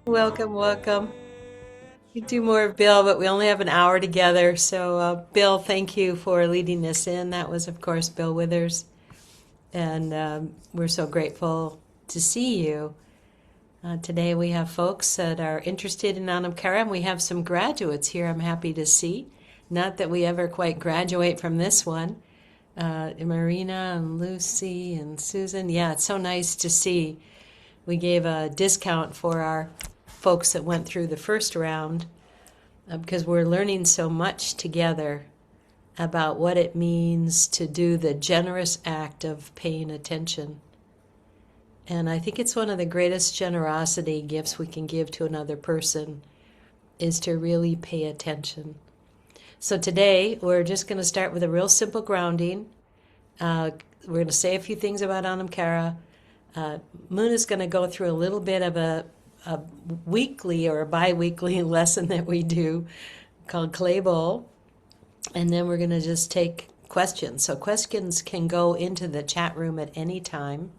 Welcome, welcome. We do more of Bill, but we only have an hour together. So, Bill, thank you for leading us in. That was, of course, Bill Withers. And we're so grateful to see you. Today, we have folks that are interested in Anam Cara, and we have some graduates here I'm happy to see. Not that we ever quite graduate from this one. Marina and Lucy and Susan. Yeah, it's so nice to see. We gave a discount for our folks that went through the first round because we're learning so much together about what it means to do the generous act of paying attention. And I think it's one of the greatest generosity gifts we can give to another person is to really pay attention. So today we're just going to start with a real simple grounding. We're going to say a few things about Anam Cara. Moon is going to go through a little bit of a weekly or a bi-weekly lesson that we do called Clay Bowl. And then we're going to just take questions. So questions can go into the chat room at any time.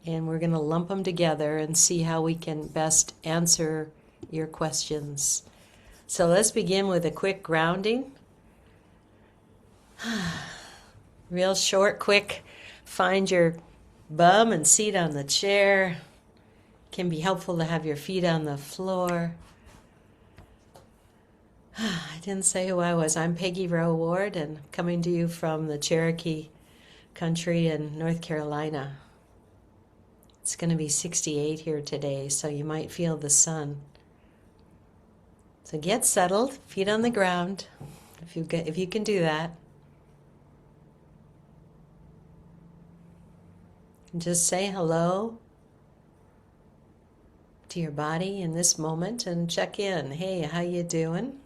And we're going to lump them together and see how we can best answer your questions. So let's begin with a quick grounding. Real short, quick. Find your bum and seat on the chair. Can be helpful to have your feet on the floor. I didn't say who I was. I'm Peggy Rowe Ward, and coming to you from the Cherokee country in North Carolina. It's going to be 68 here today, so you might feel the sun. So get settled, feet on the ground, if you can do that. And just say hello to your body in this moment and check in. Hey, how you doing?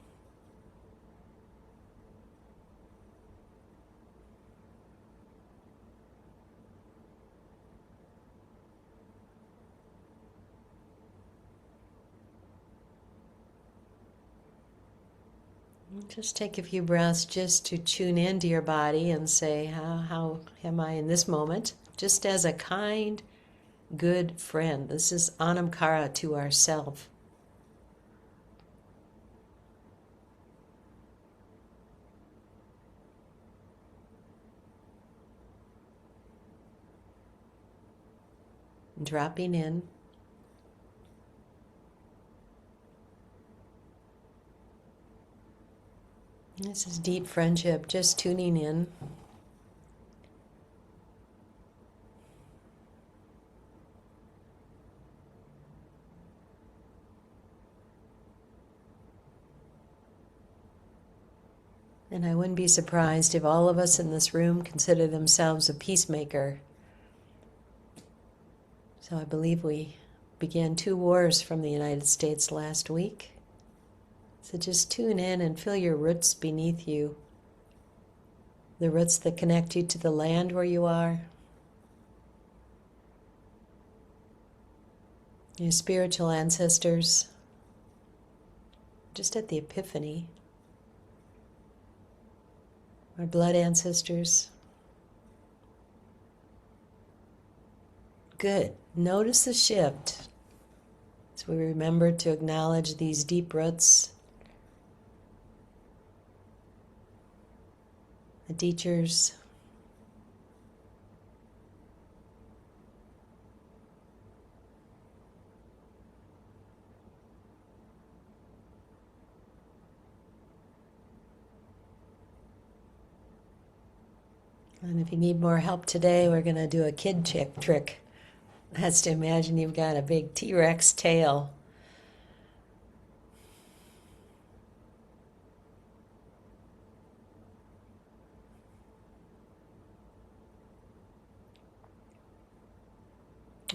Just take a few breaths just to tune into your body and say, how am I in this moment? Just as a kind, good friend. This is Anam Cara to ourself. Dropping in. This is deep friendship, just tuning in. And I wouldn't be surprised if all of us in this room consider themselves a peacemaker. So I believe we began 2 wars from the United States last week. So just tune in and feel your roots beneath you. The roots that connect you to the land where you are. Your spiritual ancestors. Just at the epiphany. Our blood ancestors. Good. Notice the shift as we remember to acknowledge these deep roots. The teachers. And if you need more help today, we're going to do a kid trick. That's to imagine you've got a big T-Rex tail.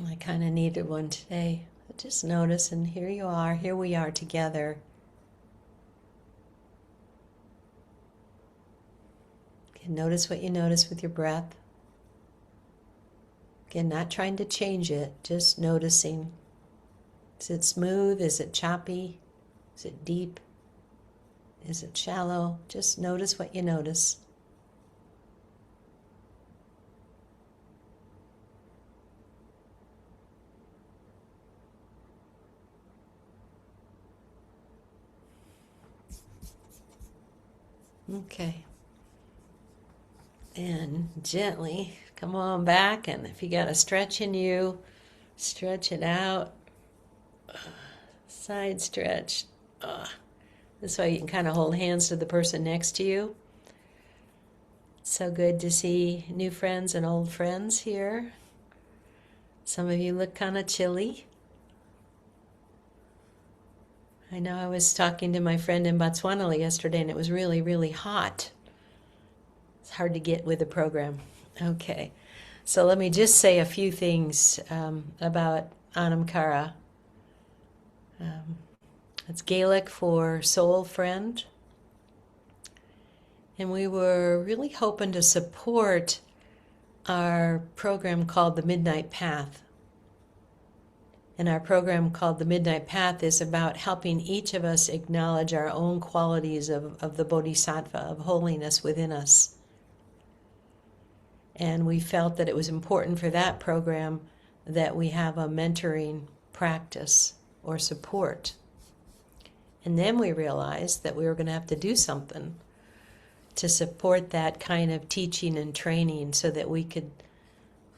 I kind of needed one today. But just notice, and here you are. Here we are together. Okay, notice what you notice with your breath. Again, not trying to change it, just noticing. Is it smooth? Is it choppy? Is it deep? Is it shallow? Just notice what you notice. Okay. And gently come on back. And if you got a stretch in you, stretch it out. Side stretch. This way you can kind of hold hands to the person next to you. So good to see new friends and old friends here. Some of you look kind of chilly. I know I was talking to my friend in Botswana yesterday and it was really, really hot. It's hard to get with the program. Okay, so let me just say a few things about Anam Cara. It's Gaelic for soul friend. And we were really hoping to support our program called the Midnight Path. And our program called the Midnight Path is about helping each of us acknowledge our own qualities of the Bodhisattva, of holiness within us. And we felt that it was important for that program that we have a mentoring practice or support. And then we realized that we were going to have to do something to support that kind of teaching and training so that we could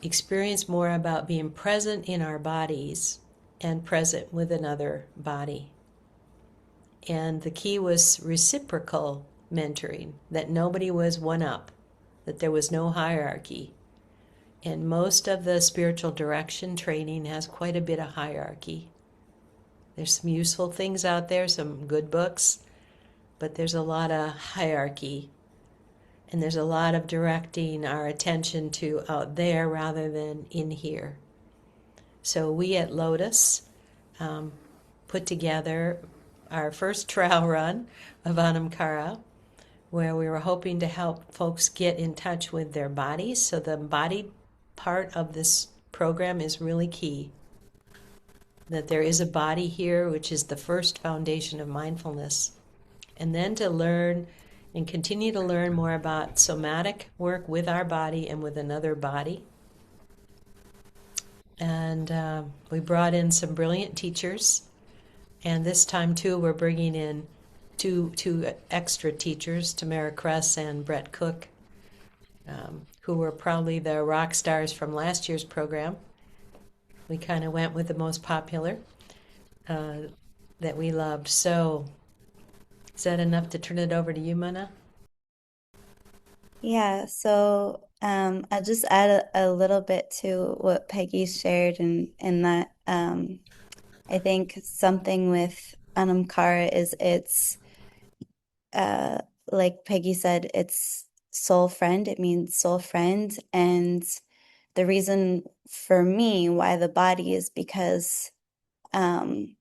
experience more about being present in our bodies and present with another body. And the key was reciprocal mentoring, that nobody was one up, that there was no hierarchy. And most of the spiritual direction training has quite a bit of hierarchy. There's some useful things out there, some good books, but there's a lot of hierarchy. And there's a lot of directing our attention to out there rather than in here. So we at Lotus put together our first trial run of Anam Cara, where we were hoping to help folks get in touch with their bodies. So the body part of this program is really key. That there is a body here, which is the first foundation of mindfulness. And then to learn and continue to learn more about somatic work with our body and with another body. And we brought in some brilliant teachers. And this time, too, we're bringing in two extra teachers, Tamara Kress and Brett Cook, who were probably the rock stars from last year's program. We kind of went with the most popular that we loved. So is that enough to turn it over to you, Mana? Yeah, so I'll just add a little bit to what Peggy shared in that I think something with Anam Cara is it's uh like Peggy said, it's soul friend. It means soul friend. And the reason for me why the body is because um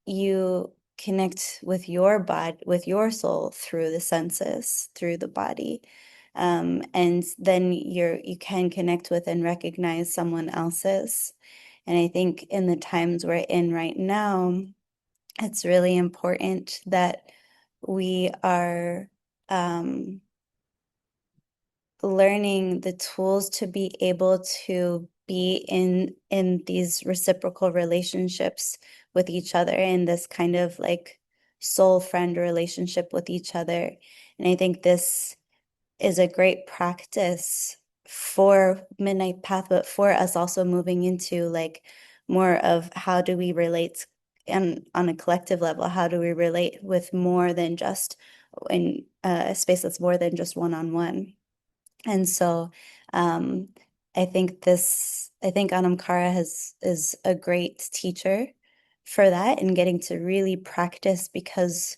you connect with your body, with your soul through the senses, through the body. And then you can connect with and recognize someone else's. And I think in the times we're in right now, it's really important that we are learning the tools to be able to be in these reciprocal relationships with each other, in this kind of like soul friend relationship with each other. And I think this is a great practice for Midnight Path, but for us also moving into like more of how do we relate, and on a collective level, how do we relate with more than just in a space that's more than just one-on-one. And so um, I think Anam Cara is a great teacher for that and getting to really practice, because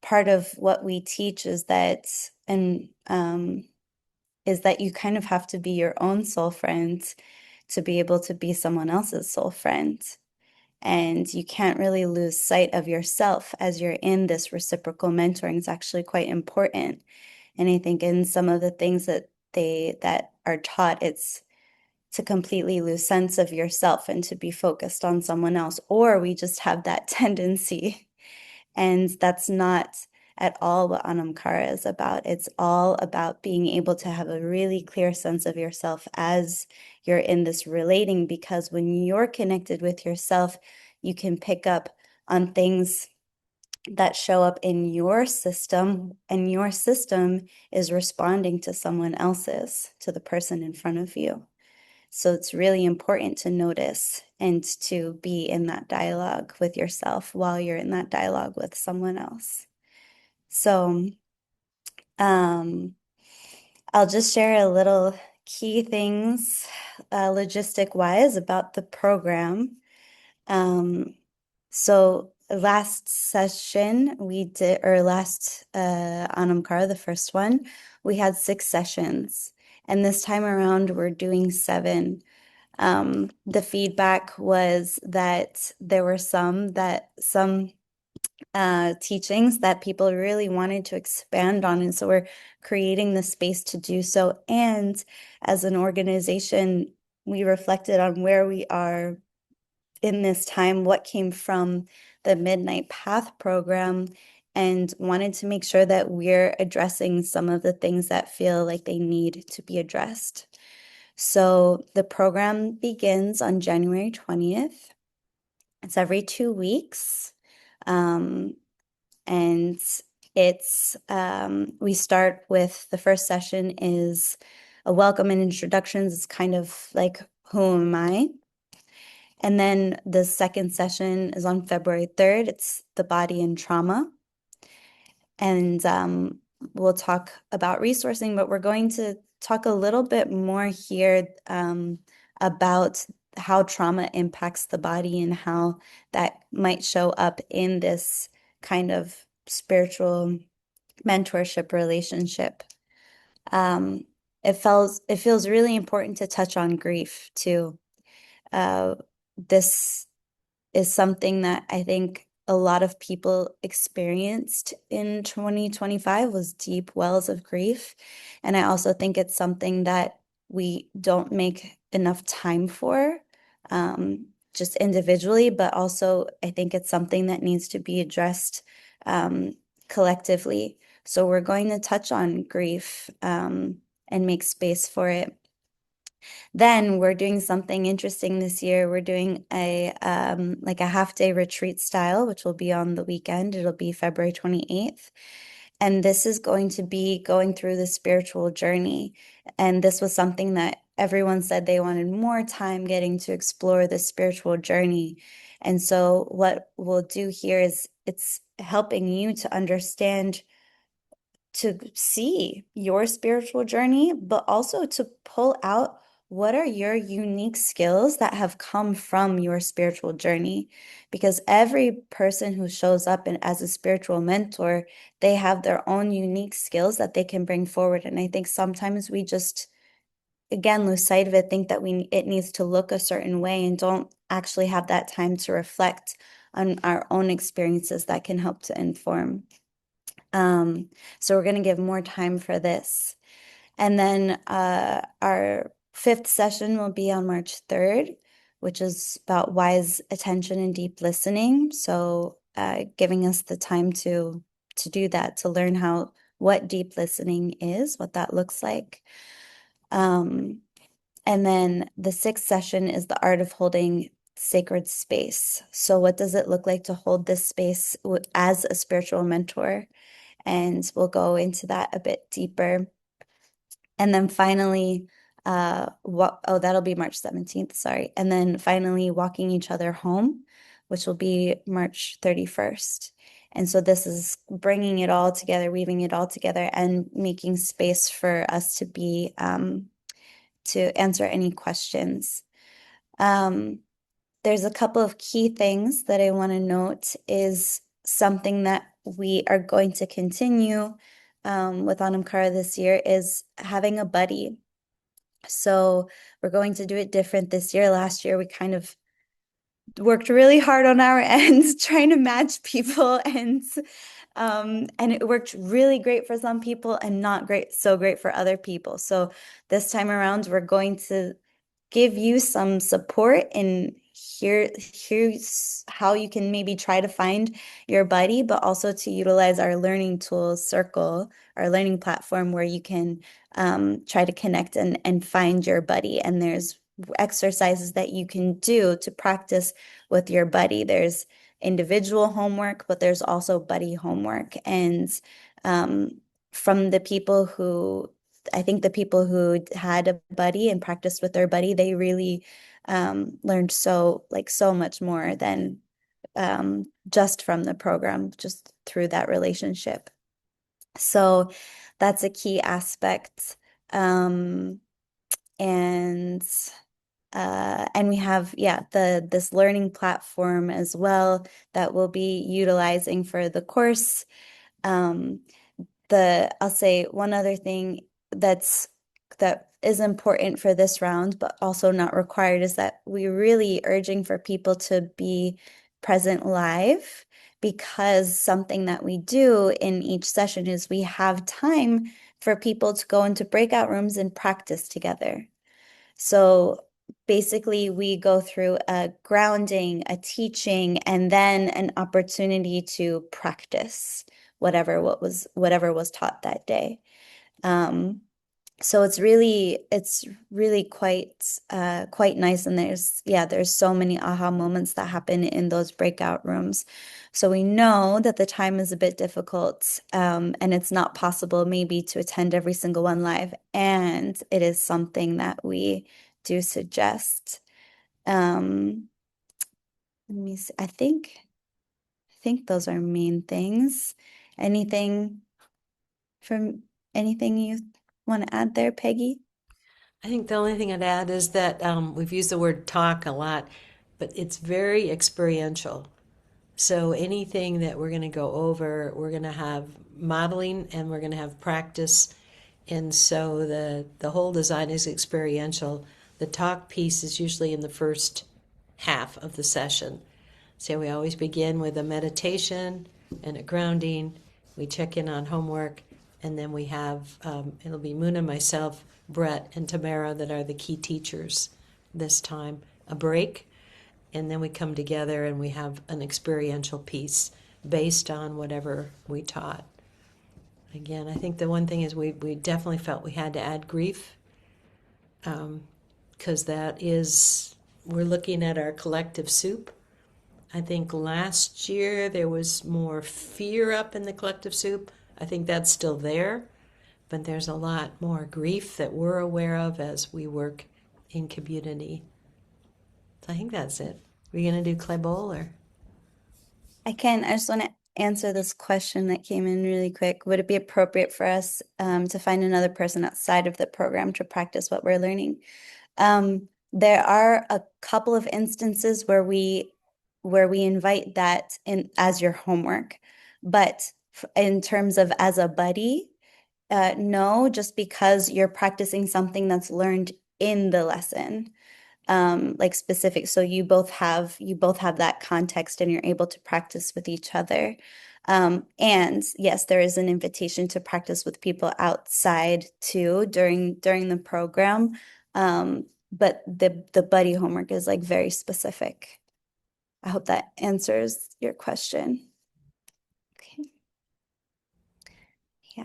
part of what we teach is that, and is that you kind of have to be your own soul friend to be able to be someone else's soul friend. And you can't really lose sight of yourself as you're in this reciprocal mentoring. It's actually quite important. And I think in some of the things that are taught, it's to completely lose sense of yourself and to be focused on someone else, or we just have that tendency. And that's not at all what Anam Cara is about. It's all about being able to have a really clear sense of yourself as you're in this relating, because when you're connected with yourself, you can pick up on things that show up in your system, and your system is responding to someone else's, to the person in front of you. So it's really important to notice and to be in that dialogue with yourself while you're in that dialogue with someone else. So, um, I'll just share a little key things, logistic wise about the program. Um, so last session we did, or last Anam Cara, the first one, we had 6 sessions. And this time around we're doing 7. The feedback was that there were some teachings that people really wanted to expand on. And so we're creating the space to do so. And as an organization, we reflected on where we are in this time, what came from the Midnight Path program, and wanted to make sure that we're addressing some of the things that feel like they need to be addressed. So the program begins on January 20th. It's every 2 weeks. And we start with the first session is a welcome and introductions. It's kind of like, who am I? And then the second session is on February 3rd. It's the body and trauma. And we'll talk about resourcing, but we're going to talk a little bit more here about how trauma impacts the body and how that might show up in this kind of spiritual mentorship relationship. It feels really important to touch on grief too. This is something that I think a lot of people experienced in 2025 was deep wells of grief. And I also think it's something that we don't make enough time for, just individually, but also I think it's something that needs to be addressed collectively. So we're going to touch on grief and make space for it. Then we're doing something interesting this year. We're doing a like a half-day retreat style, which will be on the weekend. It'll be February 28th. And this is going to be going through the spiritual journey. And this was something that everyone said they wanted more time getting to explore the spiritual journey. And so what we'll do here is it's helping you to understand, to see your spiritual journey, but also to pull out what are your unique skills that have come from your spiritual journey. Because every person who shows up as a spiritual mentor, they have their own unique skills that they can bring forward. And I think sometimes we just, again, lose sight of it, think that it needs to look a certain way, and don't actually have that time to reflect on our own experiences that can help to inform. So we're going to give more time for this. And then our 5th session will be on March 3rd, which is about wise attention and deep listening. So giving us the time to do that, to learn what deep listening is, what that looks like. And then the 6th session is the art of holding sacred space. So what does it look like to hold this space as a spiritual mentor? And we'll go into that a bit deeper. And then finally, that'll be March 17th, sorry. And then finally, walking each other home, which will be March 31st. And so this is bringing it all together, weaving it all together, and making space for us to be, to answer any questions. There's a couple of key things that I want to note is something that we are going to continue with Anam Cara this year is having a buddy. So we're going to do it different this year. Last year, we kind of worked really hard on our ends trying to match people, and it worked really great for some people and not so great for other people. So this time around, we're going to give you some support, and here's how you can maybe try to find your buddy, but also to utilize our learning tools circle, our learning platform, where you can try to connect and find your buddy. And there's exercises that you can do to practice with your buddy. There's individual homework, but there's also buddy homework. And from the people who, I think the people who had a buddy and practiced with their buddy, they really learned so much more than just from the program, just through that relationship. So that's a key aspect. Um, and and we have, yeah, this learning platform as well that we'll be utilizing for the course. Um, I'll say one other thing that is important for this round, but also not required, is that we're really urging for people to be present live, because something that we do in each session is we have time for people to go into breakout rooms and practice together. So basically, we go through a grounding, a teaching, and then an opportunity to practice whatever was taught that day. Um, so it's really quite nice, and there's so many aha moments that happen in those breakout rooms. So we know that the time is a bit difficult, and it's not possible maybe to attend every single one live, and it is something that we do suggest. Um, Let me see. I think those are main things. Anything from anything you want to add there, Peggy? I think the only thing I'd add is that we've used the word talk a lot, but it's very experiential. So anything that we're going to go over, we're going to have modeling and we're going to have practice. And so the whole design is experiential. The talk piece is usually in the first half of the session. So we always begin with a meditation and a grounding. We check in on homework, and then we have it'll be Muna, myself, Brett, and Tamara that are the key teachers this time. A break, and then we come together and we have an experiential piece based on whatever we taught. Again, I think the one thing is we definitely felt we had to add grief, because that is, we're looking at our collective soup. I think last year there was more fear up in the collective soup. I think that's still there, but there's a lot more grief that we're aware of as we work in community. So I think that's it. We're going to do clay bowl or? I just want to answer this question that came in really quick. Would it be appropriate for us to find another person outside of the program to practice what we're learning? There are a couple of instances where we invite that in as your homework, but in terms of as a buddy, no, just because you're practicing something that's learned in the lesson, like specific. So you both have that context and you're able to practice with each other. And yes, there is an invitation to practice with people outside too during the program. But the buddy homework is like very specific. I hope that answers your question. Okay. Yeah.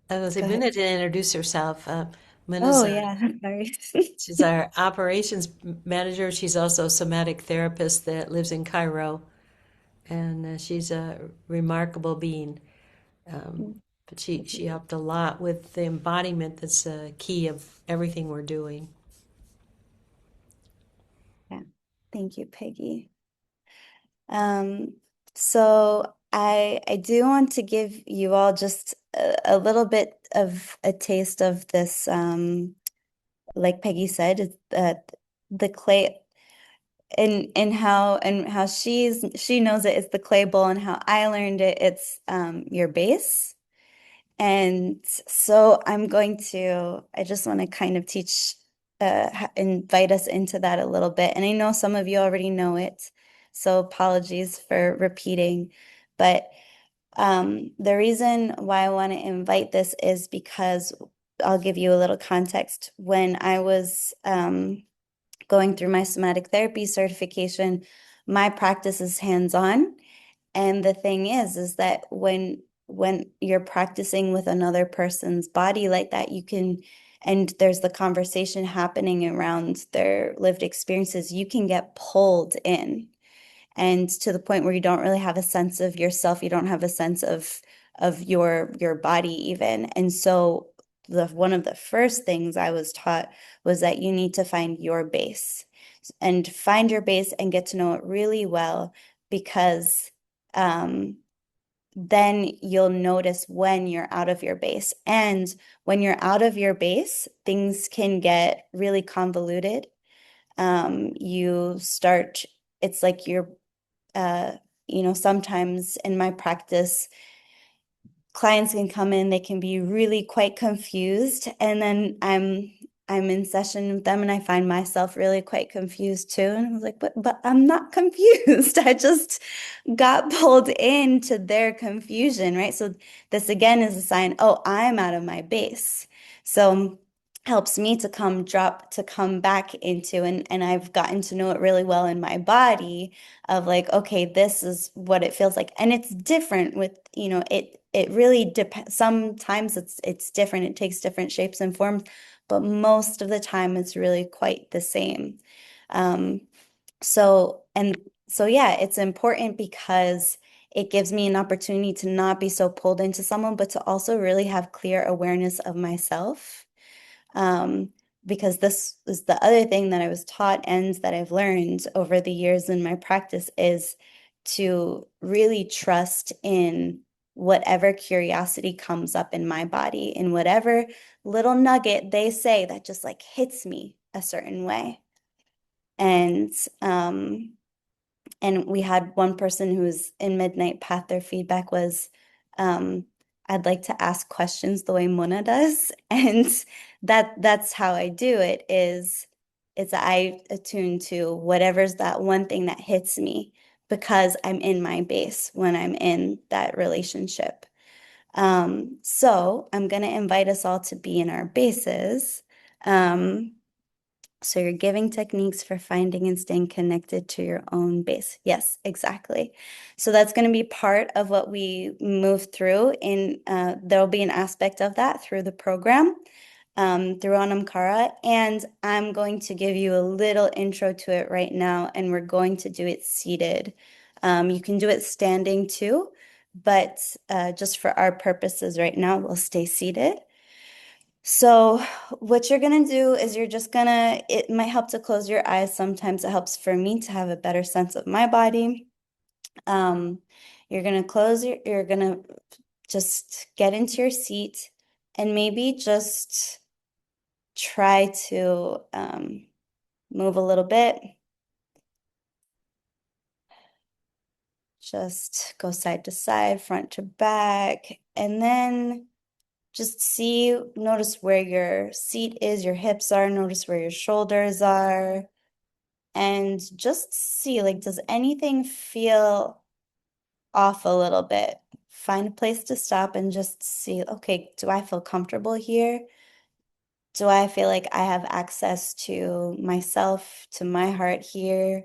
I was a Go ahead. minute to introduce herself. Mina's Oh yeah, sorry. she's our operations manager. She's also a somatic therapist that lives in Cairo, and she's a remarkable being. Um, but she helped a lot with the embodiment that's a key of everything we're doing. Yeah. Thank you, Peggy. Um, so I do want to give you all just a little bit of a taste of this. Like Peggy said, the clay and how she knows it is the clay bowl, and how I learned it, it's your base. And so I just want to kind of invite us into that a little bit. And I know some of you already know it, so apologies for repeating. But the reason why I want to invite this is because I'll give you a little context. When I was going through my somatic therapy certification, my practice is hands-on. And the thing is that when you're practicing with another person's body like that, and there's the conversation happening around their lived experiences, you can get pulled in. and to the point where you don't really have a sense of yourself, you don't have a sense of your body even. And so the one of the first things I was taught was that you need to find your base and find your base and get to know it really well, because then you'll notice when you're out of your base. And when you're out of your base, things can get really convoluted. You start, it's like you're, uh, sometimes in my practice, clients can come in, they can be really quite confused, and then I'm in session with them and I find myself really quite confused too. And I was like, but I'm not confused. I just got pulled into their confusion, right? So this again is a sign, oh, I'm out of my base. So helps me to come back into, and I've gotten to know it really well in my body of like, okay, this is what it feels like. And it's different with, it really depends. Sometimes it's different. It takes different shapes and forms, but most of the time it's really quite the same. Um, so yeah, it's important because it gives me an opportunity to not be so pulled into someone, but to also really have clear awareness of myself. Um, because this is the other thing that I was taught and that I've learned over the years in my practice is to really trust in whatever curiosity comes up in my body, in whatever little nugget they say that just like hits me a certain way. And and we had one person who was in Midnight Path, their feedback was, um, I'd like to ask questions the way Mona does. And that's how I do it is it's I attune to whatever's that one thing that hits me because I'm in my base when I'm in that relationship. So I'm going to invite us all to be in our bases. Um, so you're giving techniques for finding and staying connected to your own base. Yes, exactly. So that's going to be part of what we move through in, there'll be an aspect of that through the program, through Anam Cara. And I'm going to give you a little intro to it right now, and we're going to do it seated. You can do it standing too, but just for our purposes right now, we'll stay seated. So what you're gonna do is it might help to close your eyes. Sometimes it helps for me to have a better sense of my body. Um, you're gonna just get into your seat and maybe just try to move a little bit. Just go side to side, front to back, and then just notice where your seat is, your hips are, notice where your shoulders are. And just see, like, does anything feel off a little bit? Find a place to stop and just see, okay, do I feel comfortable here? Do I feel like I have access to myself, to my heart here?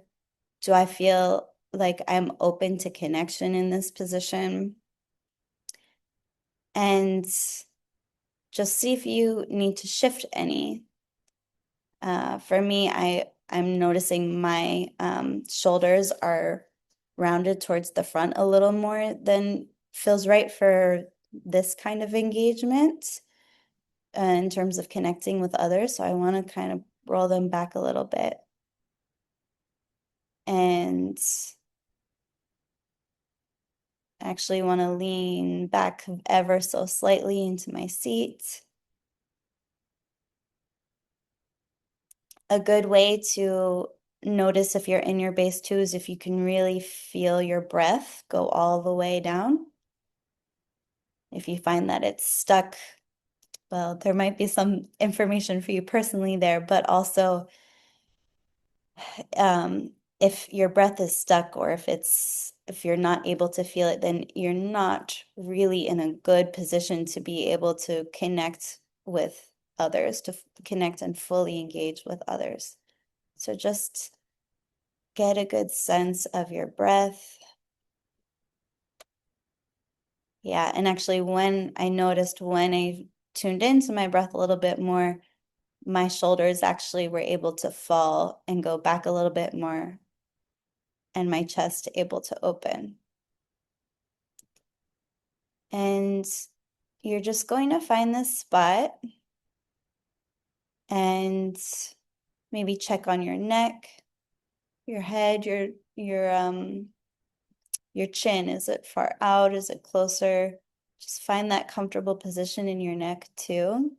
Do I feel like I'm open to connection in this position? And just see if you need to shift any. For me, I'm noticing my shoulders are rounded towards the front a little more than feels right for this kind of engagement in terms of connecting with others. So I want to kind of roll them back a little bit and actually want to lean back ever so slightly into my seat. A good way to notice if you're in your base too is if you can really feel your breath go all the way down. If you find that it's stuck, well, there might be some information for you personally there, but also if your breath is stuck or if you're not able to feel it, then you're not really in a good position to be able to connect with others, to connect and fully engage with others. So just get a good sense of your breath. Yeah, and actually when I tuned into my breath a little bit more, my shoulders actually were able to fall and go back a little bit more. and my chest able to open. And you're just going to find this spot and maybe check on your neck, your head, your chin. Is it far out? Is it closer? Just find that comfortable position in your neck too.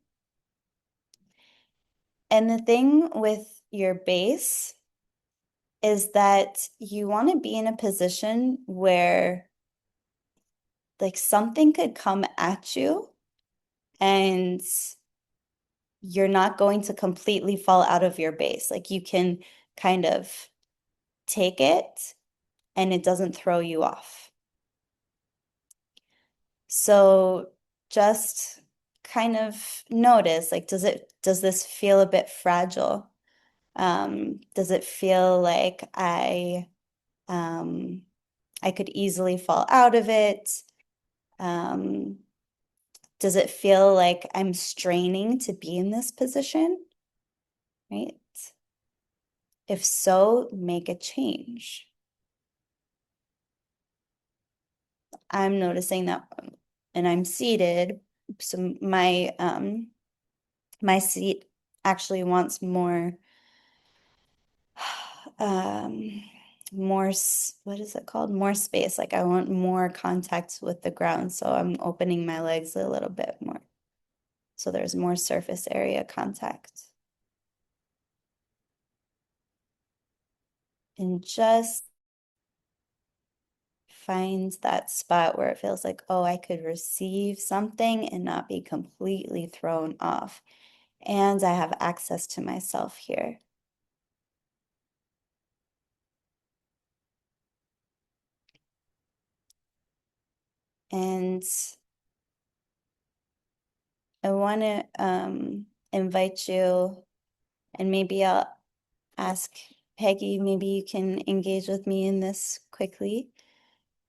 And the thing with your base is that you want to be in a position where like something could come at you and you're not going to completely fall out of your base. Like you can kind of take it and it doesn't throw you off. So just kind of notice, like, does this feel a bit fragile? Does it feel like I could easily fall out of it? Um, does it feel like I'm straining to be in this position? Right? If so, make a change. I'm noticing that, and I'm seated, so my seat actually wants more um what is it called? More space. Like I want more contact with the ground, so I'm opening my legs a little bit more. So there's more surface area contact. And just find that spot where it feels like, oh, I could receive something and not be completely thrown off. And I have access to myself here. And I want to invite you, and maybe I'll ask Peggy, maybe you can engage with me in this quickly.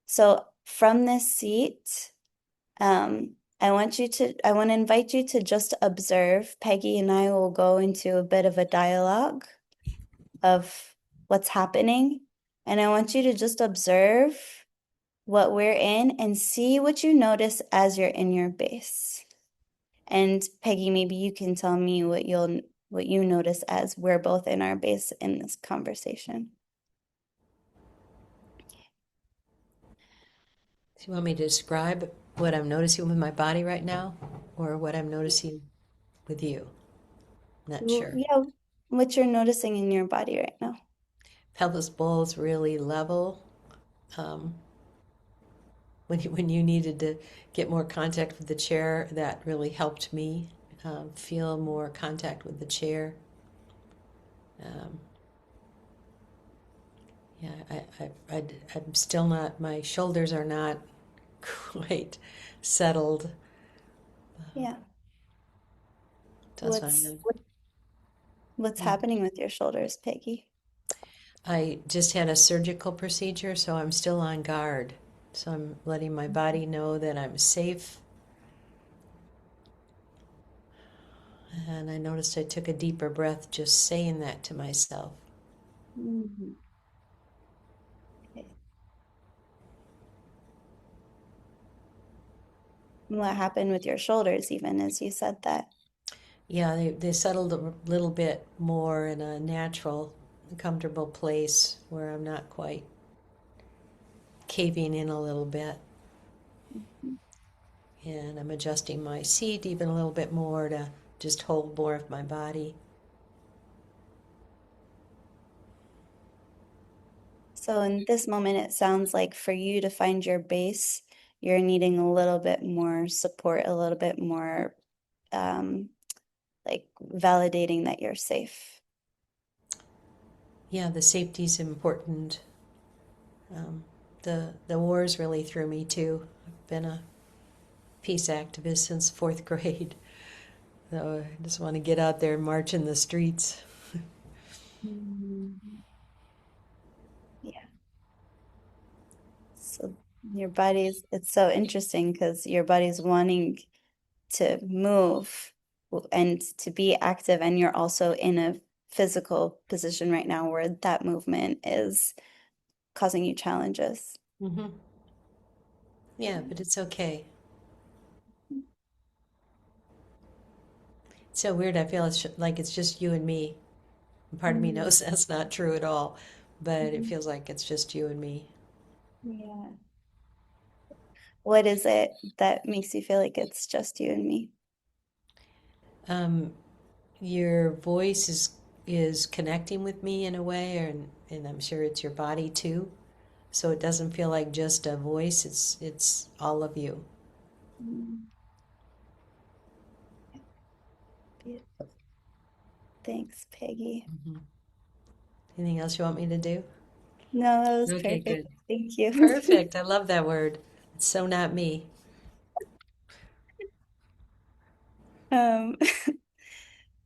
So from this seat, I want to invite you to just observe. Peggy and I will go into a bit of a dialogue of what's happening. And I want you to just observe what we're in and see what you notice as you're in your base. And Peggy, maybe you can tell me what you notice as we're both in our base in this conversation. Do you want me to describe what I'm noticing with my body right now or what I'm noticing with you? Not sure. Yeah, what you're noticing in your body right now. Pelvis bowl is really level. Um, when you needed to get more contact with the chair, that really helped me feel more contact with the chair. Um, yeah, I'm still not, my shoulders are not quite settled. Yeah. That's why I'm, What's yeah. happening with your shoulders, Peggy? I just had a surgical procedure, so I'm still on guard. So I'm letting my body know that I'm safe. And I noticed I took a deeper breath just saying that to myself. Mhm. Okay. What happened with your shoulders, even as you said that? Yeah, they settled a little bit more in a natural, comfortable place where I'm not quite caving in a little bit. Mhm. And I'm adjusting my seat even a little bit more to just hold more of my body. So in this moment, it sounds like for you to find your base, you're needing a little bit more support, a little bit more um, like validating that you're safe. Yeah, the safety's important. Um, the wars really threw me too. I've been a peace activist since fourth grade. So I just want to get out there and march in the streets. Mhm. Yeah. So your body's, it's so interesting because your body's wanting to move and to be active, and you're also in a physical position right now where that movement is causing you challenges. Hmm. Yeah, but it's okay. It's so weird. I feel like it's just you and me. And part of me Mm, knows that's not true at all, but it mhm. feels like it's just you and me. Yeah. What is it that makes you feel like it's just you and me? Um, your voice is connecting with me in a way, and I'm sure it's your body too. So it doesn't feel like just a voice. It's all of you. Mm, beautiful. Thanks, Peggy. Hmm. Anything else you want me to do? No, that was Okay, perfect. good. Thank you. Perfect. I love that word. It's so not me. Um,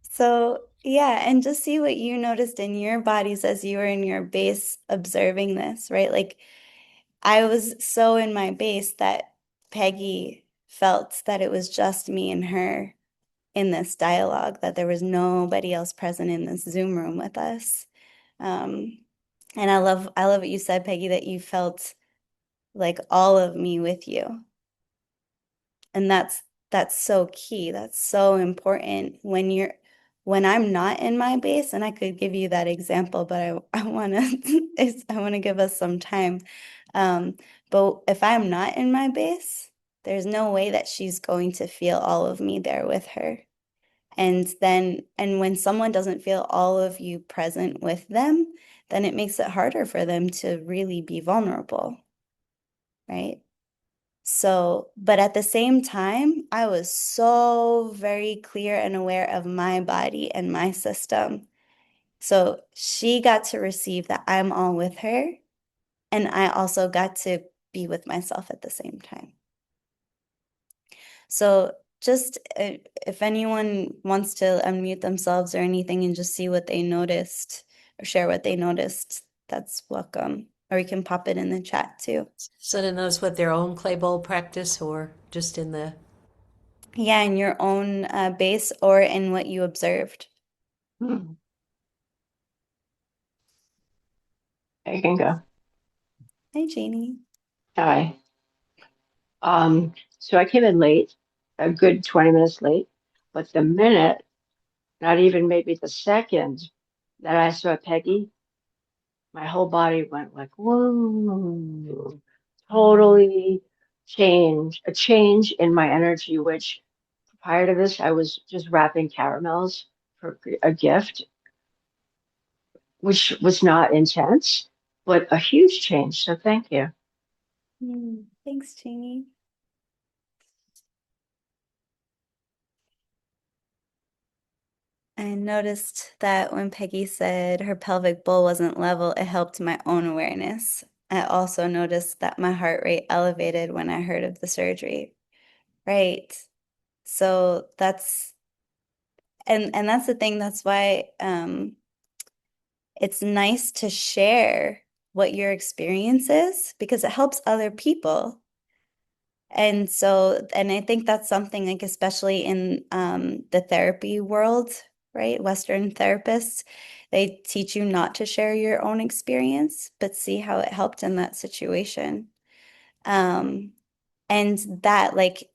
so yeah, and just see what you noticed in your bodies as you were in your base observing this, right? Like I was so in my base that Peggy felt that it was just me and her in this dialogue, that there was nobody else present in this Zoom room with us. Um, and I love what you said, Peggy, that you felt like all of me with you. And that's so key. That's so important when I'm not in my base, and I could give you that example, but I want to I want to give us some time. Um, but if I'm not in my base, there's no way that she's going to feel all of me there with her. And when someone doesn't feel all of you present with them, then it makes it harder for them to really be vulnerable, right? So, but at the same time, I was so very clear and aware of my body and my system. So she got to receive that I'm all with her, and I also got to be with myself at the same time. So just if anyone wants to unmute themselves or anything and just see what they noticed or share what they noticed, that's welcome. Or you can pop it in the chat too. So to notice what their own clay bowl practice or just in the. Yeah, in your own base or in what you observed. Hmm. I can go. Hi, Janie. Hi. So I came in late, a good 20 minutes late, but the minute, not even maybe the second that I saw Peggy, my whole body went like, whoa, totally a change in my energy, which prior to this, I was just wrapping caramels for a gift, which was not intense, but a huge change. So thank you. Thanks, Janie. I noticed that when Peggy said her pelvic bowl wasn't level, it helped my own awareness. I also noticed that my heart rate elevated when I heard of the surgery. Right. So and that's the thing, that's why it's nice to share what your experience is because it helps other people. And so, and I think that's something like, especially in the therapy world, right? Western therapists, they teach you not to share your own experience, but see how it helped in that situation. Um, and that, like,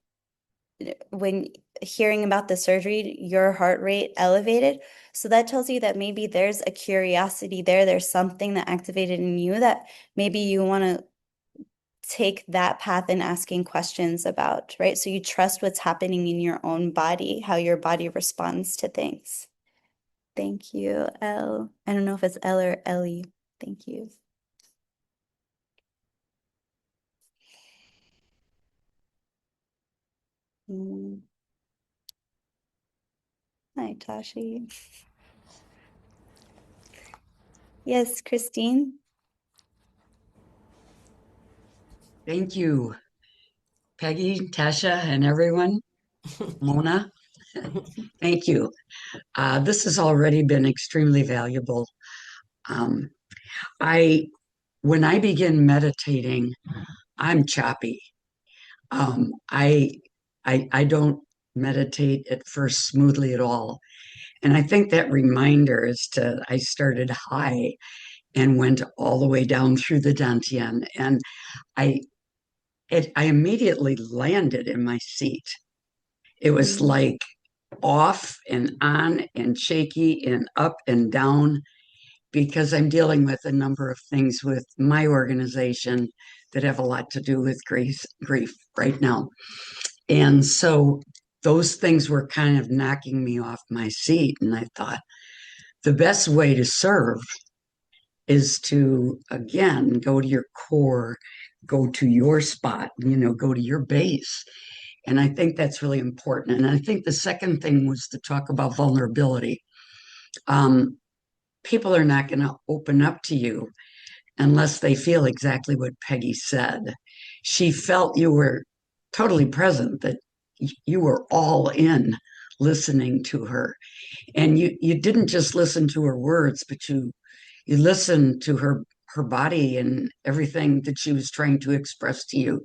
when hearing about the surgery, your heart rate elevated. So that tells you that maybe there's a curiosity there. There's something that activated in you that maybe you want to take that path in asking questions about, right? So you trust what's happening in your own body, how your body responds to things. Thank you, Elle. I don't know if it's Elle or Ellie. Thank you. Mm. Hi, Tashi. Yes, Christine. Thank you, Peggy, Tasha, and everyone. Mona, thank you. This has already been extremely valuable. Um, I, when I begin meditating, I'm choppy. Um, I, I don't meditate at first smoothly at all, and I think that reminder is to. I started high, and went all the way down through the dantian. And I I immediately landed in my seat. It was like off and on and shaky and up and down because I'm dealing with a number of things with my organization that have a lot to do with grief right now. And so those things were kind of knocking me off my seat. And I thought the best way to serve is to, again, go to your core, go to your spot, go to your base. And I think that's really important. And I think the second thing was to talk about vulnerability. Um, People are not going to open up to you unless they feel exactly what Peggy said. She felt you were totally present, that you were all in listening to her. And you didn't just listen to her words, but you listened to her body and everything that she was trying to express to you.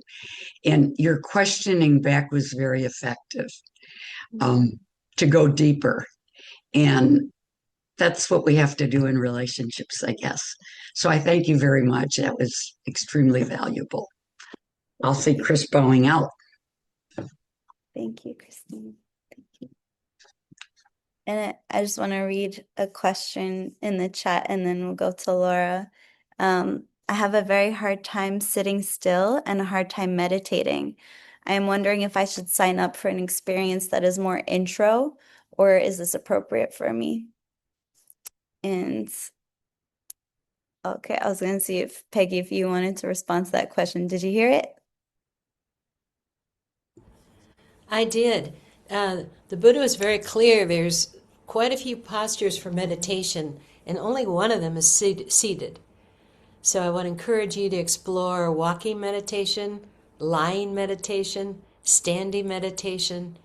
And your questioning back was very effective, um, to go deeper. And that's what we have to do in relationships, I guess. So I thank you very much. That was extremely valuable. I'll see Chris bowing out. Thank you, Christine. Thank you. And I just want to read a question in the chat and then we'll go to Laura. I have a very hard time sitting still and a hard time meditating. I am wondering if I should sign up for an experience that is more intro, or is this appropriate for me? And okay, I was going to see if Peggy, if you wanted to respond to that question. Did you hear it? I did. The Buddha was very clear. There's quite a few postures for meditation, and only one of them is seated. So I want to encourage you to explore walking meditation, lying meditation, standing meditation.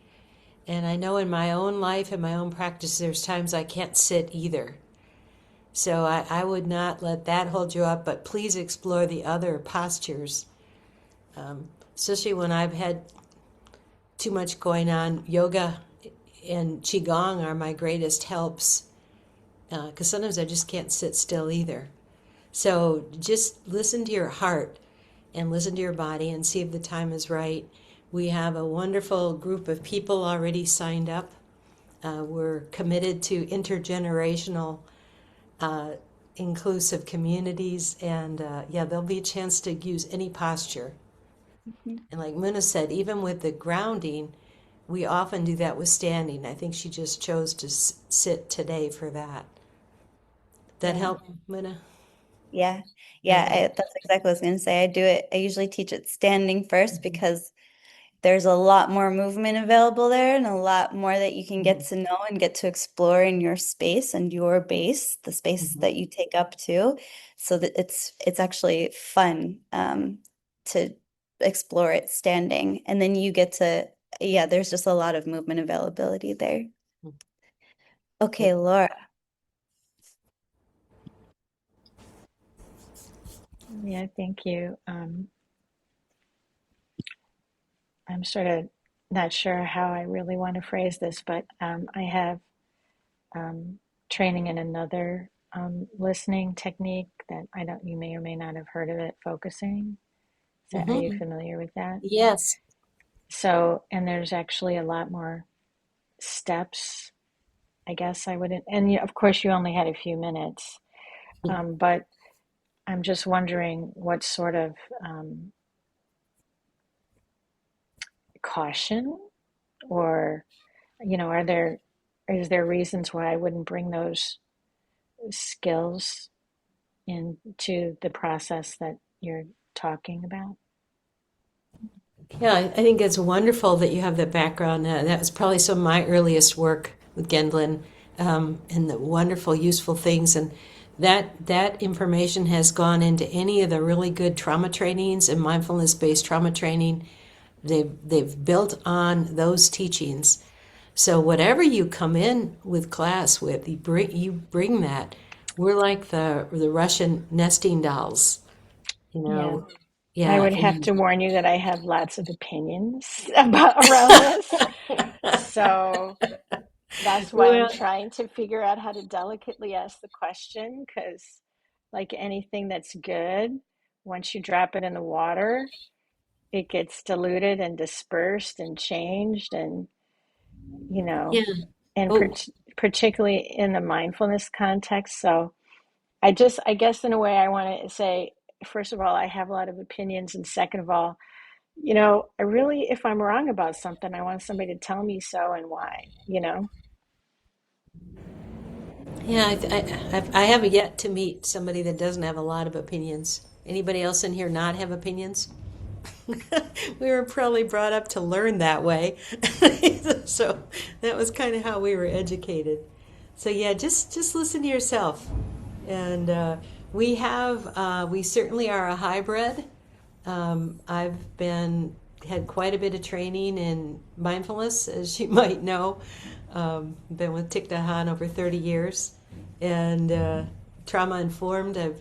And I know in my own life and my own practice, there's times I can't sit either. So I would not let that hold you up, but please explore the other postures. Especially when I've had too much going on, yoga and qigong are my greatest helps, because sometimes I just can't sit still either. So just listen to your heart and listen to your body and see if the time is right. We have a wonderful group of people already signed up. We're committed to intergenerational, inclusive communities, and yeah, there'll be a chance to use any posture. And like Muna said, even with the grounding, we often do that with standing. I think she just chose to sit today for that. That Yeah. help, Muna? Yeah, Okay. that's exactly what I was going to say. I do it. I usually teach it standing first because there's a lot more movement available there and a lot more that you can get to know and get to explore in your space and your base, the space that you take up too. So that it's actually fun to explore it standing. And then you get to, yeah, there's just a lot of movement availability there. Okay, Laura. Yeah, thank you. I'm sort of not sure how I really want to phrase this, but I have training in another listening technique that I don't, you may or may not have heard of it, focusing. Are you Mm-hmm. familiar with that? Yes. So, and there's actually a lot more steps, I guess I wouldn't, and of course you only had a few minutes, but I'm just wondering what sort of caution or is there reasons why I wouldn't bring those skills into the process that you're talking about? Yeah, I think it's wonderful that you have that background. That was probably some of my earliest work with Gendlin, and the wonderful, useful things. And that information has gone into any of the really good trauma trainings and mindfulness-based trauma training. They've built on those teachings. So whatever you come in with class with, you bring that. We're like the Russian nesting dolls, you Yeah, know. I Yeah, would have and to warn you that I have lots of opinions about around this. So that's why I'm well, trying to figure out how to delicately ask the question because like anything that's good, once you drop it in the water, it gets diluted and dispersed and changed, and you know, Yeah. and Oh, particularly in the mindfulness context. So I guess in a way, I want to say, first of all, I have a lot of opinions, and second of all, I really, if I'm wrong about something, I want somebody to tell me so and why. yeah. I have yet to meet somebody that doesn't have a lot of opinions. Anybody else in here not have opinions? We were probably brought up to learn that way. So that was kind of how we were educated. So yeah, just listen to yourself. And we certainly are a hybrid. I've been had quite a bit of training in mindfulness, as you might know. Been with Thich Nhat Hanh over 30 years, and trauma informed. I've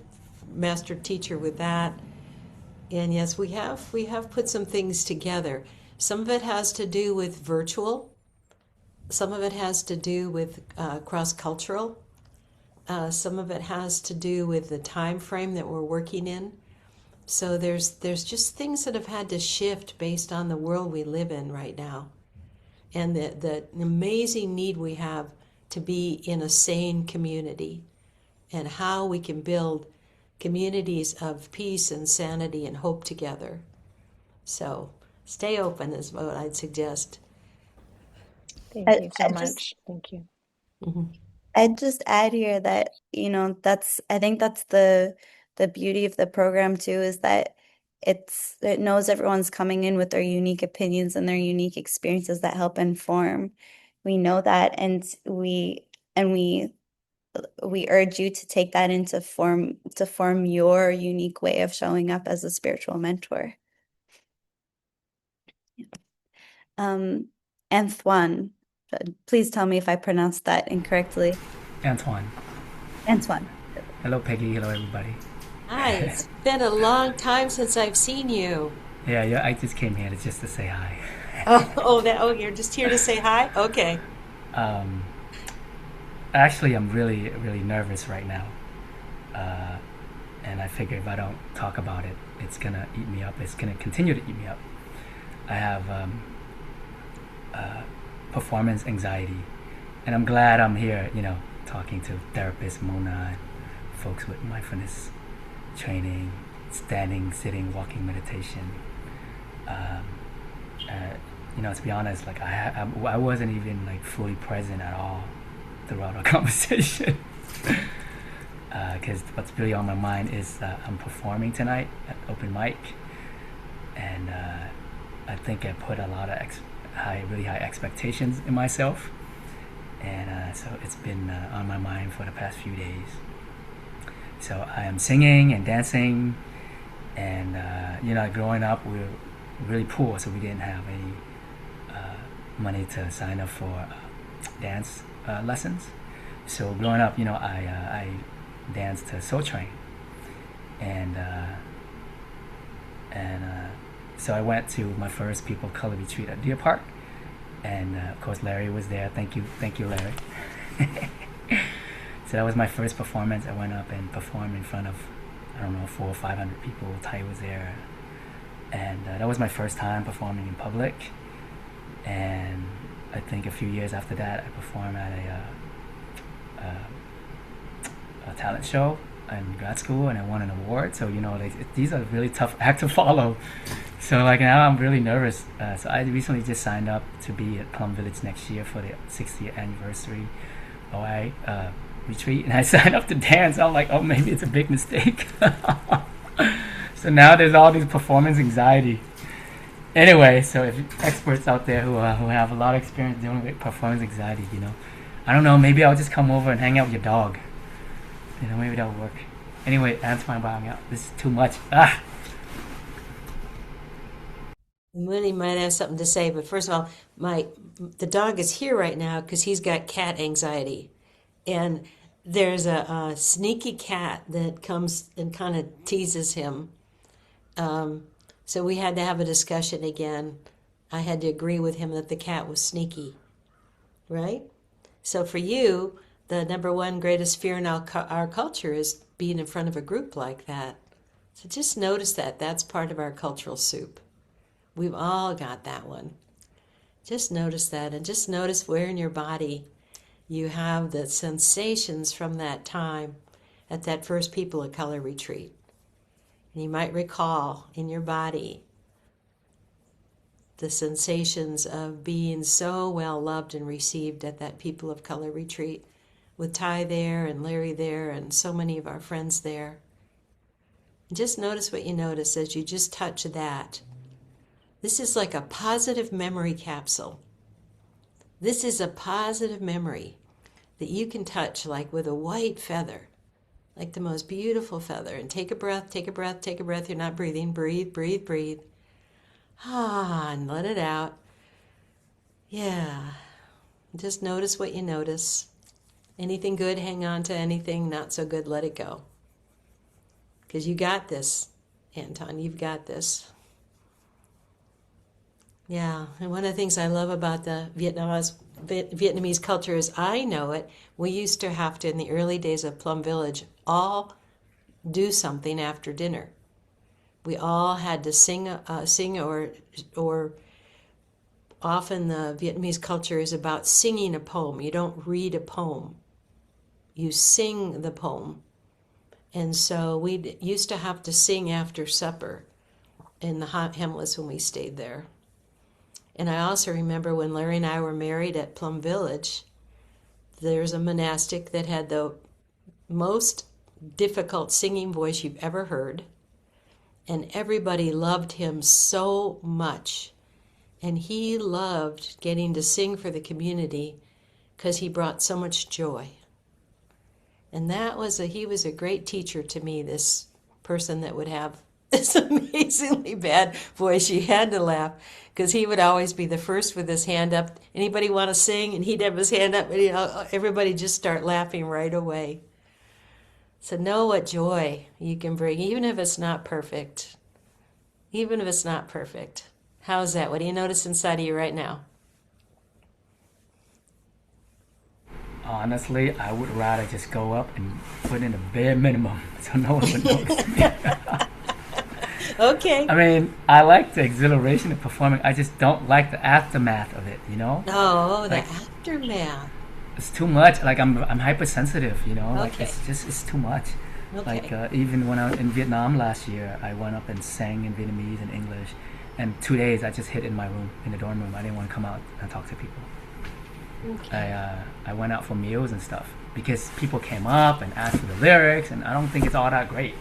mastered teacher with that. And yes, we have put some things together. Some of it has to do with virtual. Some of it has to do with cross cultural. Some of it has to do with the time frame that we're working in. So there's just things that have had to shift based on the world we live in right now, and the amazing need we have to be in a sane community, and how we can build communities of peace and sanity and hope together. So stay open is what I'd suggest. Thank I, you so I just much. Thank you. Mhm. I'd just add here that, I think that's the beauty of the program too, is that it knows everyone's coming in with their unique opinions and their unique experiences that help inform. We know that, and we urge you to take that into form to form your unique way of showing up as a spiritual mentor. Um, Antoine, please tell me if I pronounced that incorrectly. Antoine. Antoine. Hello, Peggy. Hello, everybody. Hi, it's been a long time since I've seen you. Yeah, I just came here just to say hi. You're just here to say hi? Okay. Um, Actually, I'm really, really nervous right now. Uh, and I figure if I don't talk about it, it's gonna eat me up. It's gonna continue to eat me up. I have uh, performance anxiety, and I'm glad I'm here. Talking to therapists, Mona, and folks with mindfulness training, standing, sitting, walking meditation. Um, to be honest, like I wasn't even like fully present at all throughout our conversation. Because what's really on my mind is I'm performing tonight at open mic, and I think I put a lot of really high expectations in myself, and so it's been on my mind for the past few days. So I am singing and dancing, and growing up we were really poor, so we didn't have any money to sign up for dance lessons. So growing up, I danced to Soul Train, and so I went to my first People of Color retreat at Deer Park, and of course Larry was there. Thank you, Larry. So that was my first performance. I went up and performed in front of, I don't know, 400 or 500 people. Ty was there, and that was my first time performing in public. And I think a few years after that, I performed at a talent show in grad school, and I won an award. So these are really tough act to follow. So now I'm really nervous. So I recently just signed up to be at Plum Village next year for the 60th anniversary OI retreat, and I signed up to dance. I'm like, oh, maybe it's a big mistake. So now there's all this performance anxiety. Anyway, so if experts out there who have a lot of experience dealing with performance anxiety, I don't know, maybe I'll just come over and hang out with your dog. Maybe that'll work. Anyway, Antoine bowing out. This is too much. Mooney might have something to say, but first of all, the dog is here right now because he's got cat anxiety, and there's a sneaky cat that comes and kind of teases him. So we had to have a discussion again. I had to agree with him that the cat was sneaky, right? So for you, the number one greatest fear in our culture is being in front of a group like that. So just notice that. That's part of our cultural soup. We've all got that one. Just notice that, and just notice where in your body you have the sensations from that time at that first People of Color retreat. And you might recall in your body the sensations of being so well loved and received at that People of Color retreat, with Ty there and Larry there and so many of our friends there. Just notice what you notice as you just touch that. This is like a positive memory capsule. This is a positive memory that you can touch like with a white feather, like the most beautiful feather. And take a breath, take a breath, take a breath. You're not breathing. Breathe, breathe, breathe. Ah, and let it out. Yeah. Just notice what you notice. Anything good, hang on to. Anything not so good, let it go. Because you got this, Anton. You've got this. Yeah, and one of the things I love about the Vietnamese culture is I know it. We used to have to, in the early days of Plum Village, all do something after dinner. We all had to sing, or often the Vietnamese culture is about singing a poem. You don't read a poem. You sing the poem. And so we used to have to sing after supper in the hot Hamlets when we stayed there. And I also remember when Larry and I were married at Plum Village, there's a monastic that had the most difficult singing voice you've ever heard. And everybody loved him so much. And he loved getting to sing for the community because he brought so much joy. And he was a great teacher to me, this person that would have this amazingly bad voice. You had to laugh because he would always be the first with his hand up. Anybody want to sing? And he'd have his hand up, and everybody just start laughing right away. So know what joy you can bring, even if it's not perfect. Even if it's not perfect. How's that? What do you notice inside of you right now? Honestly, I would rather just go up and put in the bare minimum so no one would notice me. Okay. I mean, I like the exhilaration of performing. I just don't like the aftermath of it, you know? Oh, the Like, aftermath. it's too much. Like I'm hypersensitive, you know? Like Okay. it's too much. Okay. Like even when I was in Vietnam last year, I went up and sang in Vietnamese and English. And 2 days I just hid in my room, in the dorm room. I didn't want to come out and talk to people. Okay. I went out for meals and stuff because people came up and asked for the lyrics, and I don't think it's all that great.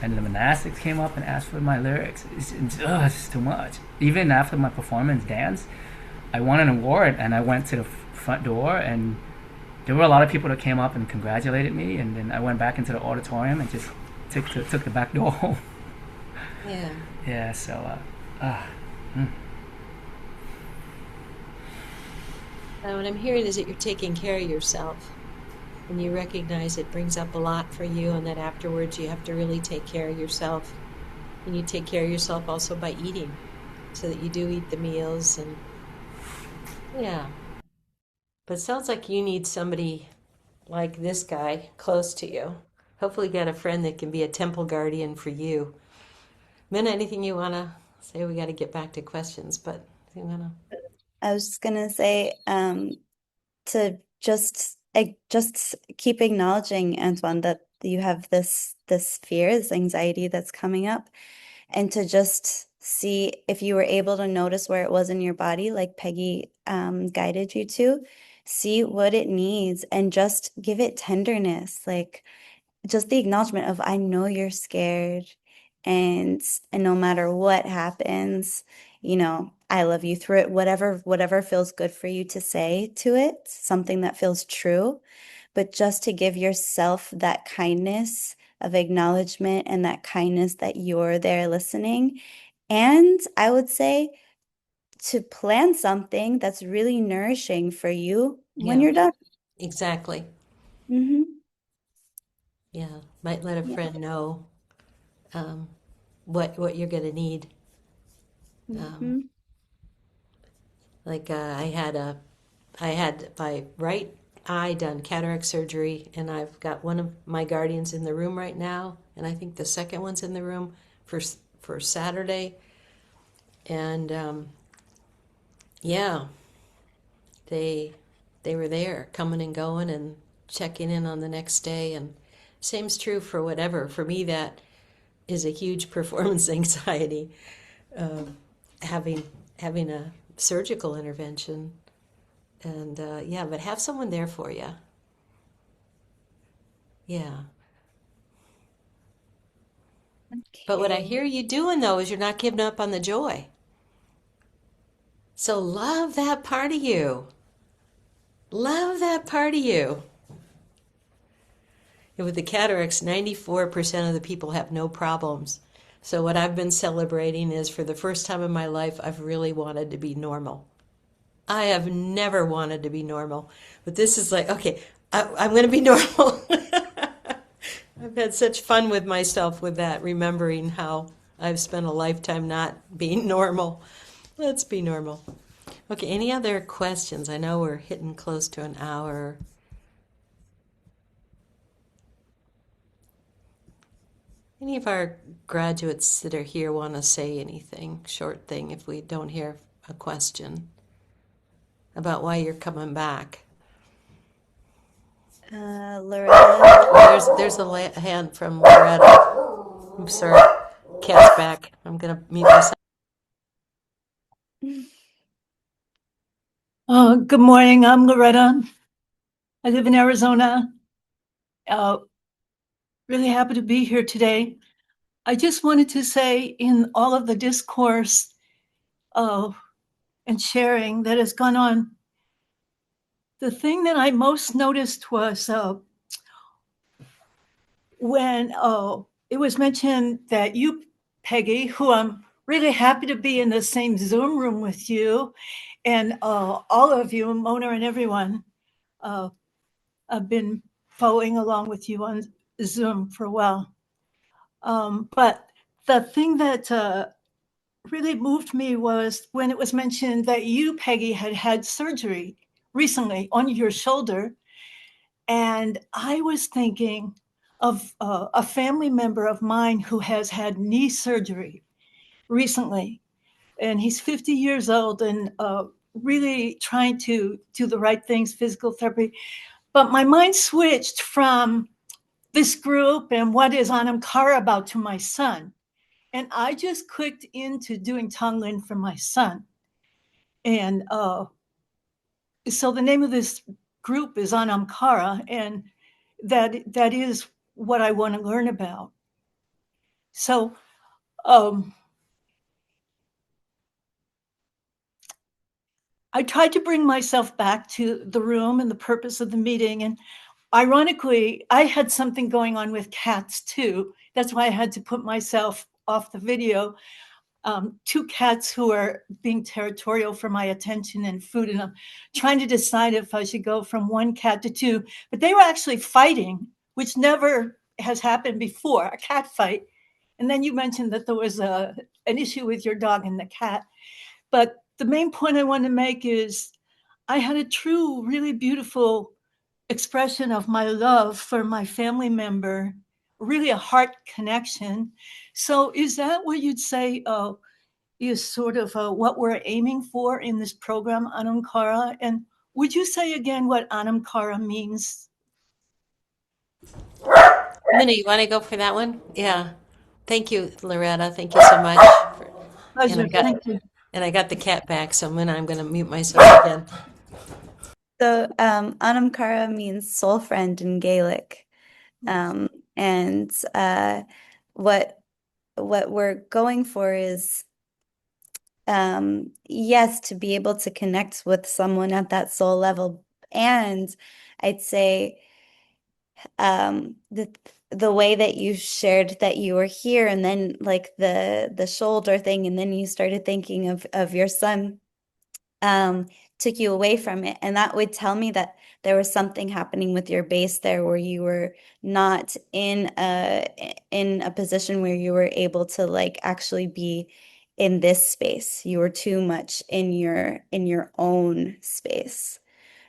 And the monastics came up and asked for my lyrics. It's just too much. Even after my performance dance, I won an award, and I went to the front door, and there were a lot of people that came up and congratulated me, and then I went back into the auditorium and just took the back door home. Yeah. Yeah, so What I'm hearing is that you're taking care of yourself, and you recognize it brings up a lot for you, and that afterwards you have to really take care of yourself. And you take care of yourself also by eating, so that you do eat the meals. And yeah. But it sounds like you need somebody like this guy close to you. Hopefully you got a friend that can be a temple guardian for you. Minna, anything you want to say? We got to get back to questions, but you want to? I was just gonna say, to just keep acknowledging, Antoine, that you have this fear, this anxiety that's coming up, and to just see if you were able to notice where it was in your body, like Peggy guided you to, see what it needs, and just give it tenderness, like just the acknowledgement of I know you're scared, and no matter what happens, I love you through it. Whatever feels good for you to say to it, something that feels true, but just to give yourself that kindness of acknowledgement and that kindness that you're there listening. And I would say to plan something that's really nourishing for you when Yeah, you're done. exactly. Hmm. Yeah, might let a Yeah. friend know um, what you're going to need. Um, Hmm. like I had my right eye done, cataract surgery, and I've got one of my guardians in the room right now, and I think the second one's in the room for Saturday. And yeah, they they were there, coming and going, and checking in on the next day. And same's true for whatever. For me, that is a huge performance anxiety, having having a surgical intervention. And yeah, but have someone there for you. Yeah. But what I Okay. hear you doing though is you're not giving up on the joy. So love that part of you. Love that part of you. And with the cataracts, 94% of the people have no problems. So what I've been celebrating is for the first time in my life, I've really wanted to be normal. I have never wanted to be normal. But this is like, okay, I'm going to be normal. I've had such fun with myself with that, remembering how I've spent a lifetime not being normal. Let's be normal. Okay, any other questions? I know we're hitting close to an hour. Any of our graduates that are here want to say anything? Short thing if we don't hear a question about why you're coming back. Loretta. There's a hand from Loretta. I'm sorry. Cat's back. I'm going to mute myself. Good morning. I'm Loretta. I live in Arizona. Really happy to be here today. I just wanted to say, in all of the discourse and sharing that has gone on, the thing that I most noticed was when it was mentioned that you, Peggy, who I'm really happy to be in the same Zoom room with you, and all of you, Mona and everyone, I've been following along with you on Zoom for a while. But the thing that really moved me was when it was mentioned that you, Peggy, had had surgery recently on your shoulder. And I was thinking of a family member of mine who has had knee surgery recently. And he's 50 years old and really trying to do the right things, physical therapy. But my mind switched from this group and what is Anam Cara about to my son. And I just clicked into doing Tonglen for my son. And so the name of this group is Anam Cara, and that is what I want to learn about. So I tried to bring myself back to the room and the purpose of the meeting. And ironically, I had something going on with cats too. That's why I had to put myself off the video. Two cats who are being territorial for my attention and food. And I'm trying to decide if I should go from one cat to two. But they were actually fighting, which never has happened before, a cat fight. And then you mentioned that there was an issue with your dog and the cat. But the main point I want to make is I had a true, really beautiful expression of my love for my family member, really a heart connection. So is that what you'd say is sort of what we're aiming for in this program, Anam Cara? And would you say again what Anam Cara means? Minnie, you want to go for that one? Yeah. Thank you, Loretta. Thank you so much. Pleasure. Thank you. And I got the cat back, so Minnie, I'm going to mute myself again. So Anam Cara means soul friend in Gaelic. And what we're going for is yes, to be able to connect with someone at that soul level. And I'd say the way that you shared that you were here, and then like the shoulder thing, and then you started thinking of your son, took you away from it. And that would tell me that there was something happening with your base there where you were not in a position where you were able to like actually be in this space. You were too much in your own space.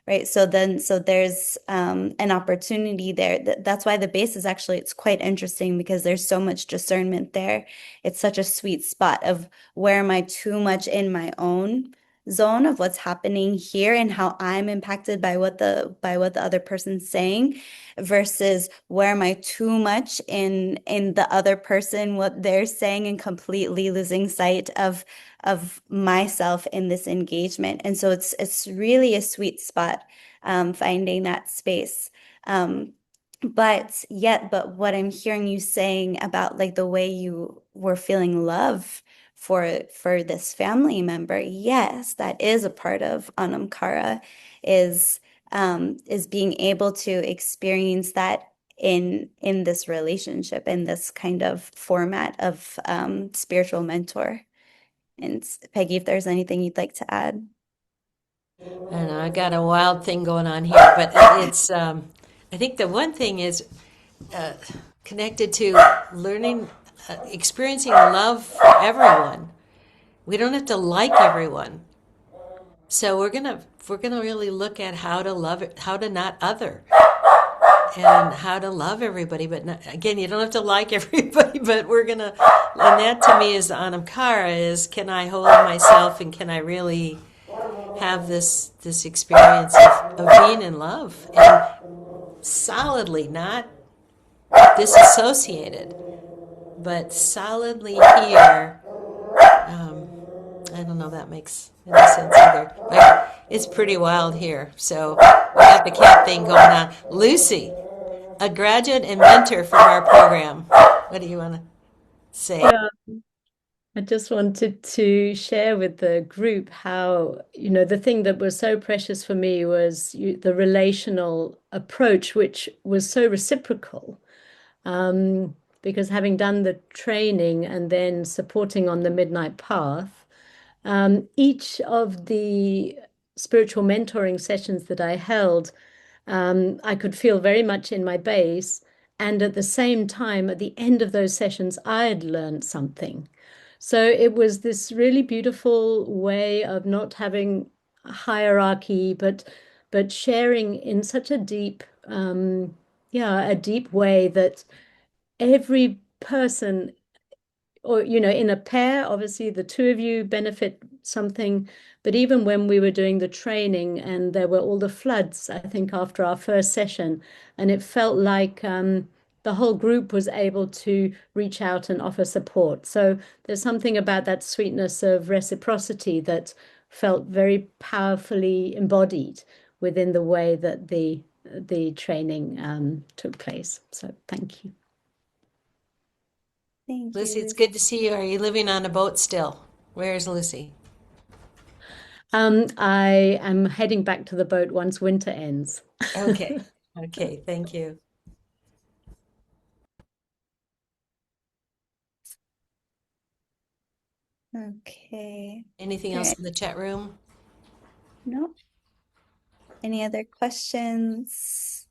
right? So there's an opportunity there. That's why the base is actually, it's quite interesting because there's so much discernment there. It's such a sweet spot of where am I too much in my own zone of what's happening here and how I'm impacted by what the other person's saying versus where am I too much in the other person, what they're saying, and completely losing sight of myself in this engagement. And so it's really a sweet spot, finding that space. But what I'm hearing you saying about like the way you were feeling love for this family member, yes, that is a part of Anam Cara, is being able to experience that in this relationship, in this kind of format of spiritual mentor. And Peggy, if there's anything you'd like to add. I don't know, I got a wild thing going on here, but it's, I think the one thing is connected to learning, experiencing love for everyone. We don't have to like everyone. So we're gonna really look at how to love it, how to not other, and how to love everybody. But not, again, you don't have to like everybody. But and that to me is the Anam Cara, is can I hold myself and can I really have this experience of being in love and solidly, not disassociated, but solidly here. I don't know if that makes any sense either. Like, it's pretty wild here. So we got the cat thing going on. Lucy, a graduate and mentor from our program. What do you want to say? Yeah, I just wanted to share with the group how, the thing that was so precious for me was the relational approach, which was so reciprocal. Because having done the training and then supporting on the Midnight Path, each of the spiritual mentoring sessions that I held, I could feel very much in my base. And at the same time, at the end of those sessions, I had learned something. So it was this really beautiful way of not having a hierarchy, but sharing in such a deep, a deep way that every person, or in a pair, obviously the two of you benefit something. But even when we were doing the training and there were all the floods, I think after our first session, and it felt like the whole group was able to reach out and offer support. So there's something about that sweetness of reciprocity that felt very powerfully embodied within the way that the training took place. So thank you. Thank Lucy, you, it's Lucy. good to see you. Are you living on a boat still? Where's Lucy? I am heading back to the boat once winter ends. Okay. Okay. Thank you. Okay. Anything All else right. in the chat room? No. Any other questions?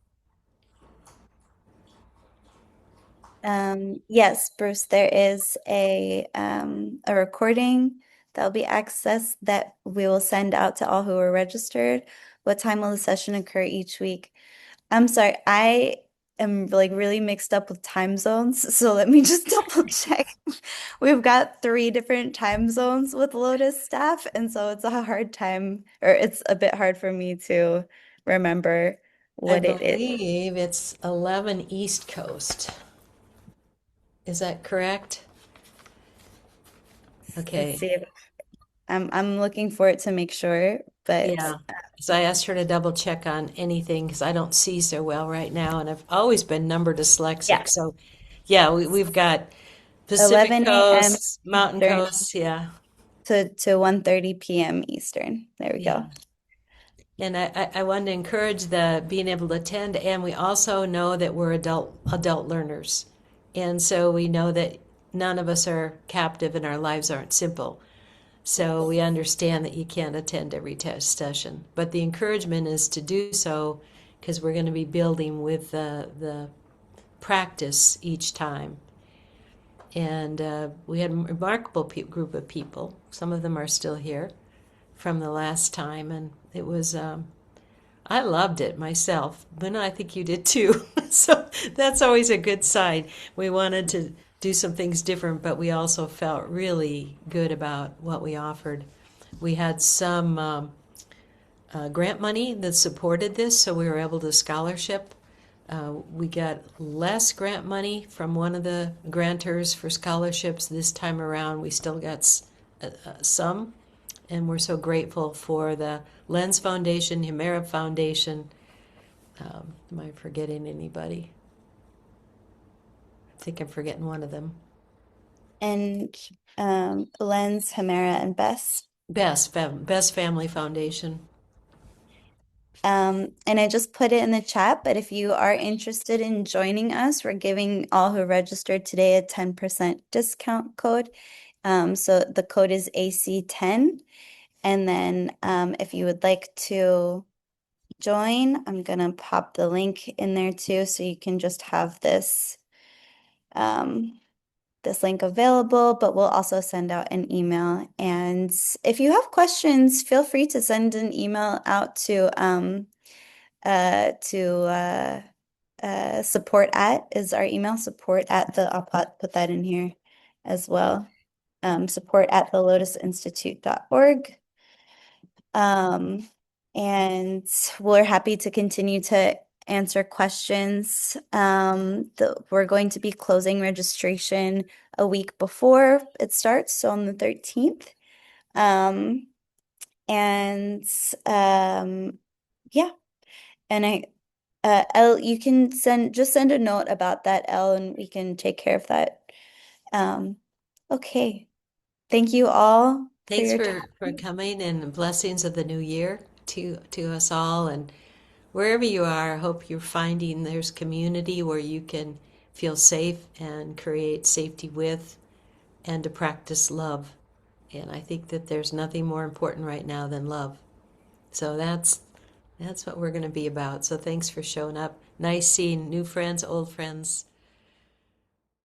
Yes, Bruce, there is a recording that will be accessed that we will send out to all who are registered. What time will the session occur each week? I'm sorry, I am like really mixed up with time zones, so let me just double check. We've got 3 different time zones with Lotus staff, and so it's a hard time, or it's a bit hard for me to remember I what it is. believe it's 11 East Coast. Is that correct? Let's Okay. see if I'm looking for it to make sure, but Yeah. So I asked her to double check on anything because I don't see so well right now, and I've always been number dyslexic. yeah, So, yeah, we've got Pacific 11 a.m. Coast, Mountain Eastern Coast, yeah, to 1:30 p.m. Eastern. There we yeah. go. And I wanted to encourage the being able to attend, and we also know that we're adult learners, and so we know that none of us are captive and our lives aren't simple. So we understand that you can't attend every test session, but the encouragement is to do so because we're going to be building with the practice each time. And we had a remarkable group of people. Some of them are still here from the last time, and it was I loved it myself. Luna, I think you did too. So that's always a good sign. We wanted to do some things different, but we also felt really good about what we offered. We had some grant money that supported this, so we were able to scholarship. We got less grant money from one of the grantors for scholarships this time around. We still got some, and we're so grateful for the Lens Foundation, Himera Foundation. Am I forgetting anybody? I think I'm forgetting one of them. And Lens, Himera, and Bess. Best Family Foundation. And I just put it in the chat, but if you are interested in joining us, we're giving all who registered today a 10% discount code. So the code is AC10. And then if you would like to join, I'm going to pop the link in there too, so you can just have this this link available, but we'll also send out an email. And if you have questions, feel free to send an email out to support at is our email, support at the, I'll put that in here as well. Support at the lotusinstitute.org. And we're happy to continue to answer questions. We're going to be closing registration a week before it starts, so on the 13th. Yeah, and Elle, you can send a note about that, Elle, and we can take care of that. Okay. Thank you all for Thanks your for, time. for coming, and blessings of the new year to us all. And wherever you are, I hope you're finding there's community where you can feel safe and create safety with, and to practice love. And I think that there's nothing more important right now than love. So that's what we're going to be about. So thanks for showing up. Nice seeing new friends, old friends.